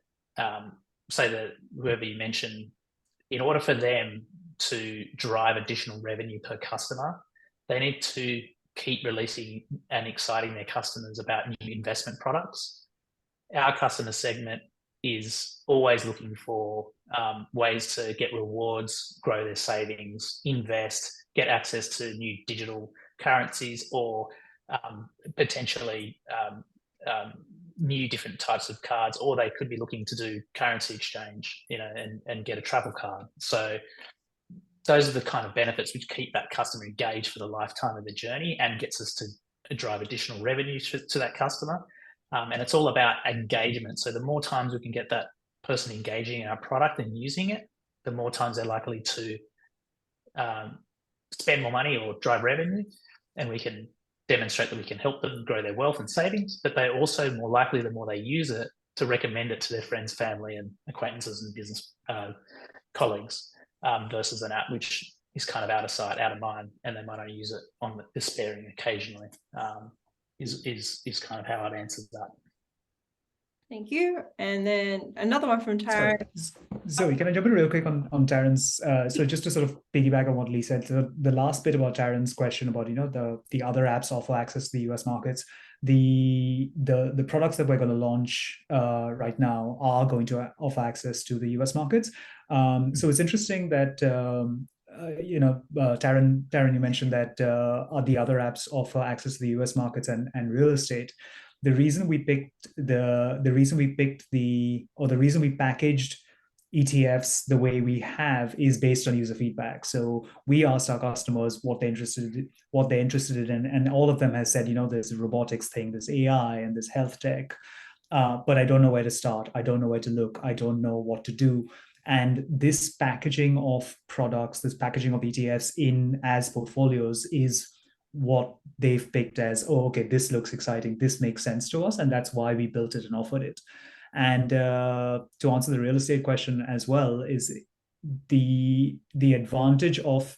say that whoever you mentioned, in order for them to drive additional revenue per customer, they need to keep releasing and exciting their customers about new investment products. Our customer segment is always looking for ways to get rewards, grow their savings, invest, get access to new digital currencies, or potentially new different types of cards, or they could be looking to do currency exchange, and get a travel card. So those are the kind of benefits which keep that customer engaged for the lifetime of the journey and gets us to drive additional revenue to that customer. And it's all about engagement. So the more times we can get that person engaging in our product and using it, the more times they're likely to spend more money or drive revenue, and we can demonstrate that we can help them grow their wealth and savings, but they're also more likely, the more they use it, to recommend it to their friends, family, and acquaintances and business colleagues, versus an app which is kind of out of sight, out of mind, and they might only use it on the sparing occasionally. Is kind of how I'd answer that. Thank you. And then another one from Tara. Zoe, can I jump in real quick on Taryn's? So just to sort of piggyback on what Lee said, so the last bit about Taryn's question about the other apps offer access to the US markets. The products that we're going to launch right now are going to offer access to the US markets. So it's interesting that Taryn, you mentioned that the other apps offer access to the US markets and real estate. The reason we packaged ETFs the way we have is based on user feedback. So we asked our customers what they're interested in, and all of them has said, there's a robotics thing, there's AI, and there's health tech, but I don't know where to start. I don't know where to look. I don't know what to do. And this packaging of products, this packaging of ETFs in as portfolios is what they've picked as, oh, okay, this looks exciting, this makes sense to us, and that's why we built it and offered it. And to answer the real estate question as well, is the advantage of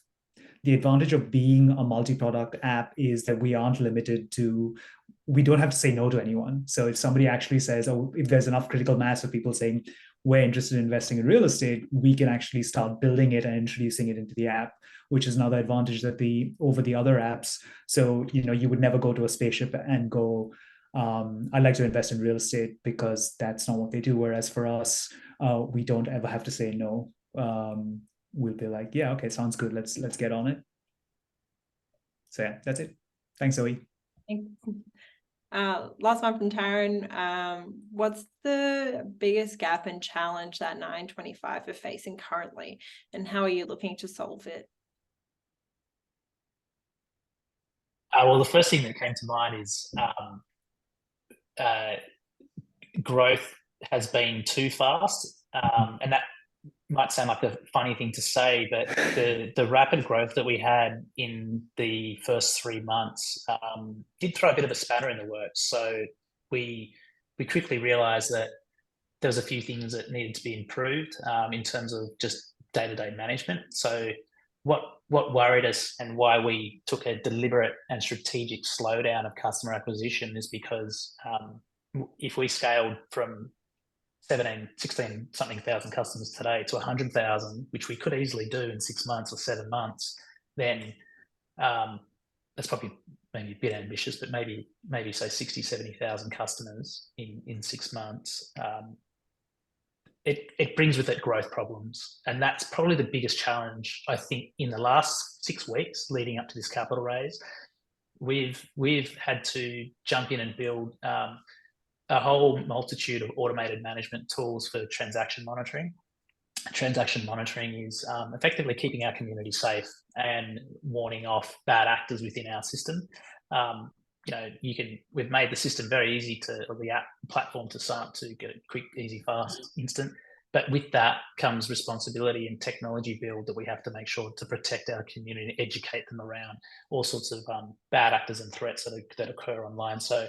being a multi-product app is that we aren't limited to, we don't have to say no to anyone. So if somebody actually says, oh, if there's enough critical mass of people saying we're interested in investing in real estate, we can actually start building it and introducing it into the app, which is another advantage that over the other apps. So, you would never go to a Spaceship and go, I'd like to invest in real estate, because that's not what they do. Whereas for us, we don't ever have to say no. We'll be like, yeah, okay, sounds good. Let's get on it. So yeah, that's it. Thanks, Zoe. Thanks. Last one from Taryn. What's the biggest gap and challenge that 925 are facing currently, and how are you looking to solve it? Well, the first thing that came to mind is growth has been too fast, and that might sound like a funny thing to say, but the rapid growth that we had in the first 3 months did throw a bit of a spanner in the works. So we quickly realized that there was a few things that needed to be improved in terms of just day-to-day management. So what worried us and why we took a deliberate and strategic slowdown of customer acquisition is because if we scaled from 16 something thousand customers today to 100,000, which we could easily do in 6 months or 7 months, then that's probably maybe a bit ambitious, but maybe say 60, 70,000 customers in 6 months. It brings with it growth problems. And that's probably the biggest challenge, I think, in the last 6 weeks leading up to this capital raise. We've had to jump in and build a whole multitude of automated management tools for transaction monitoring. Transaction monitoring is effectively keeping our community safe and warning off bad actors within our system. We've made the system very easy or the app platform to sign up to, get it quick, easy, fast, instant. But with that comes responsibility and technology build that we have to make sure to protect our community, educate them around all sorts of bad actors and threats that occur online. So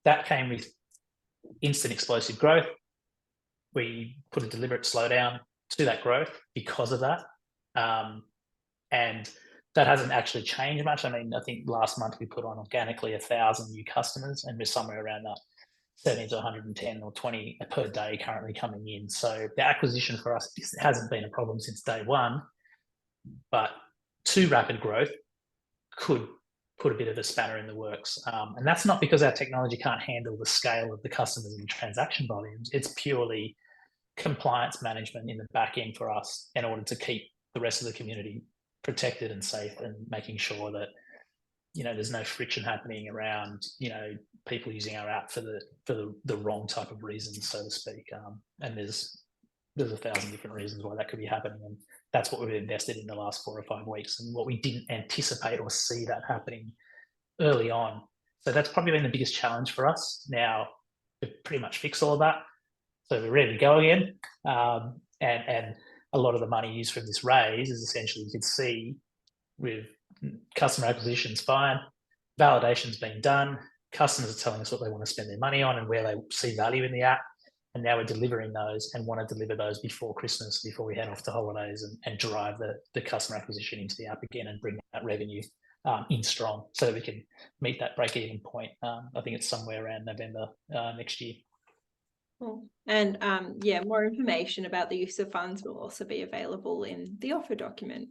that came with instant explosive growth. We put a deliberate slowdown to that growth because of that. And that hasn't actually changed much. I mean, I think last month we put on organically 1,000 new customers, and we're somewhere around that 70 to 110 or 20 per day currently coming in. So the acquisition for us hasn't been a problem since day one, but too rapid growth could put a bit of a spanner in the works. And that's not because our technology can't handle the scale of the customers and transaction volumes. It's purely compliance management in the back end for us in order to keep the rest of the community protected and safe, and making sure that there's no friction happening around people using our app for the wrong type of reasons, so to speak. And there's 1,000 different reasons why that could be happening, and that's what we've invested in the last 4 or 5 weeks, and what we didn't anticipate or see that happening early on. So that's probably been the biggest challenge for us. Now we've pretty much fixed all of that, so we're ready to go again. And a lot of the money used from this raise is essentially, you can see, with customer acquisition's fine, validation's been done, customers are telling us what they want to spend their money on and where they see value in the app, and now we're delivering those and want to deliver those before Christmas, before we head off to holidays, and drive the customer acquisition into the app again and bring that revenue in strong, so that we can meet that break-even point. I think it's somewhere around November next year. Cool. And more information about the use of funds will also be available in the offer document.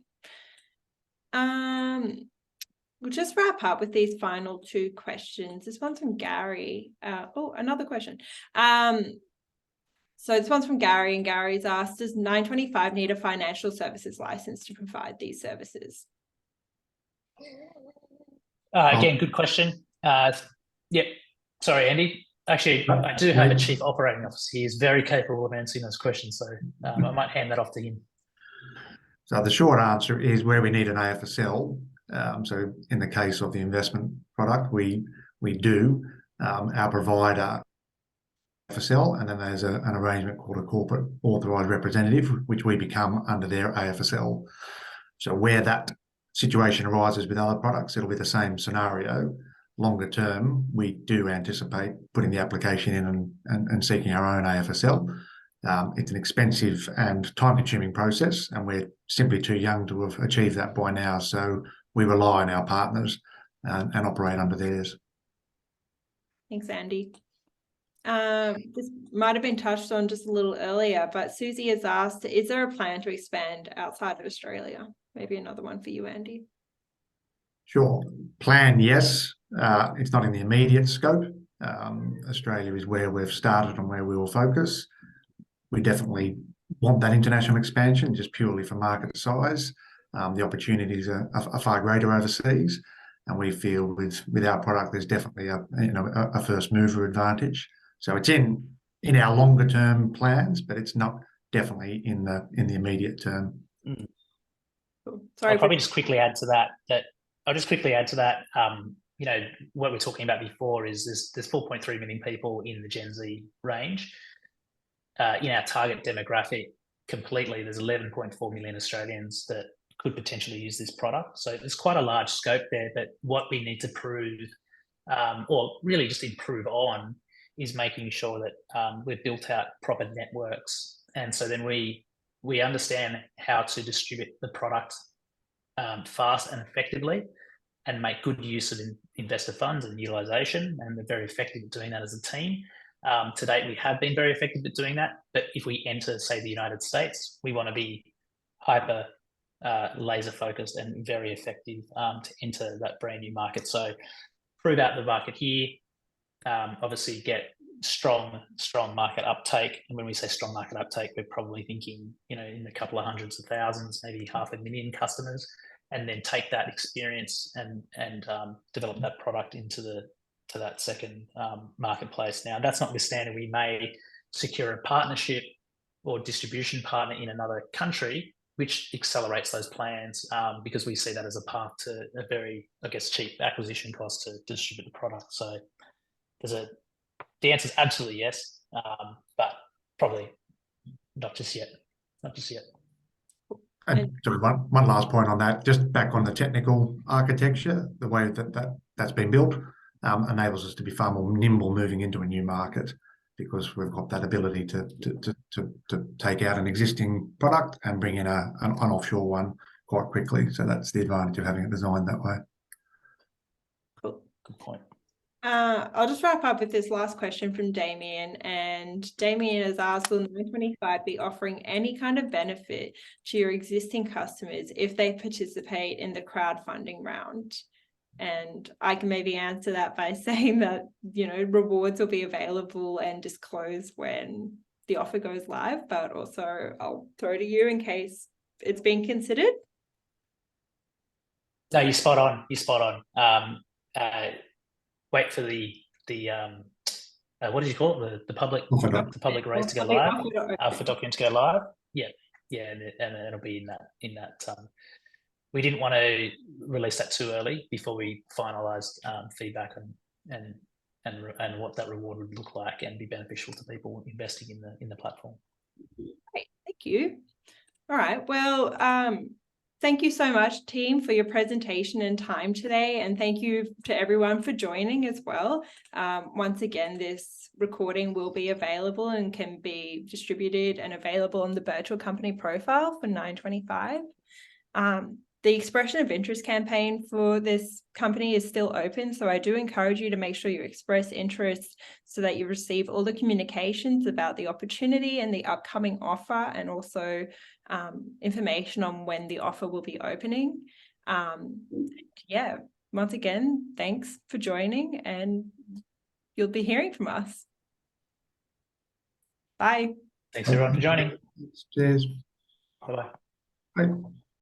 We'll just wrap up with these final 2 questions. This one's from Gary. Another question. So this one's from Gary, and Gary's asked, does 925 need a financial services license to provide these services? Again, good question. Yep. Sorry, Andy. Actually, I do have a chief operating officer. He is very capable of answering those questions, so I might hand that off to him. So the short answer is, where we need an AFSL. So in the case of the investment product, we do. Our provider AFSL, and then there's an arrangement called a corporate authorised representative, which we become under their AFSL. So where that situation arises with other products, it'll be the same scenario. Longer term, we do anticipate putting the application in and seeking our own AFSL. It's an expensive and time-consuming process, and we're simply too young to have achieved that by now. So we rely on our partners and operate under theirs. Thanks, Andy. This might have been touched on just a little earlier, but Susie has asked, is there a plan to expand outside of Australia? Maybe another one for you, Andy. Sure. Plan, yes. It's not in the immediate scope. Australia is where we've started and where we will focus. We definitely want that international expansion, just purely for market size. The opportunities are far greater overseas, and we feel with our product there's definitely a first mover advantage. So it's in our longer term plans, but it's not definitely in the immediate term. Cool. Sorry, I'll probably just quickly add to that. What we're talking about before is there's 4.3 million people in the Gen Z range. In our target demographic completely, there's 11.4 million Australians that could potentially use this product. So there's quite a large scope there, but what we need to prove, or really just improve on, is making sure that we've built out proper networks. And so then we understand how to distribute the product fast and effectively, and make good use of investor funds and utilisation, and they're very effective at doing that as a team. To date, we have been very effective at doing that, but if we enter, say, the United States, we want to be hyper laser focused and very effective to enter that brand new market. So prove out the market here, obviously get strong market uptake. And when we say strong market uptake, we're probably thinking, in a couple of hundreds of thousands, maybe 500,000 customers, and then take that experience and develop that product to that second marketplace. Now, that's notwithstanding, we may secure a partnership or distribution partner in another country, which accelerates those plans, because we see that as a path to a very, cheap acquisition cost to distribute the product. So the answer is absolutely yes, but probably not just yet. And so one last point on that, just back on the technical architecture, the way that's been built enables us to be far more nimble moving into a new market, because we've got that ability to take out an existing product and bring in an offshore one quite quickly. So that's the advantage of having it designed that way. Cool. Good point. I'll just wrap up with this last question from Damien, and Damien has asked, will Nine25 be offering any kind of benefit to your existing customers if they participate in the crowdfunding round? And I can maybe answer that by saying that, rewards will be available and disclosed when the offer goes live, but also I'll throw to you in case it's being considered. No, you're spot on. Wait for the what did you call it? The public raise to go live, for documents to go live. Yeah, and it'll be in that. We didn't want to release that too early before we finalised feedback and what that reward would look like and be beneficial to people investing in the platform. Great, thank you. All right, well, thank you so much, team, for your presentation and time today, and thank you to everyone for joining as well. Once again, this recording will be available and can be distributed and available on the Birchal company profile for Nine25. The expression of interest campaign for this company is still open, so I do encourage you to make sure you express interest so that you receive all the communications about the opportunity and the upcoming offer, and also information on when the offer will be opening. Once again, thanks for joining, and you'll be hearing from us. Bye. Thanks everyone for joining. Cheers. Bye-bye. Bye.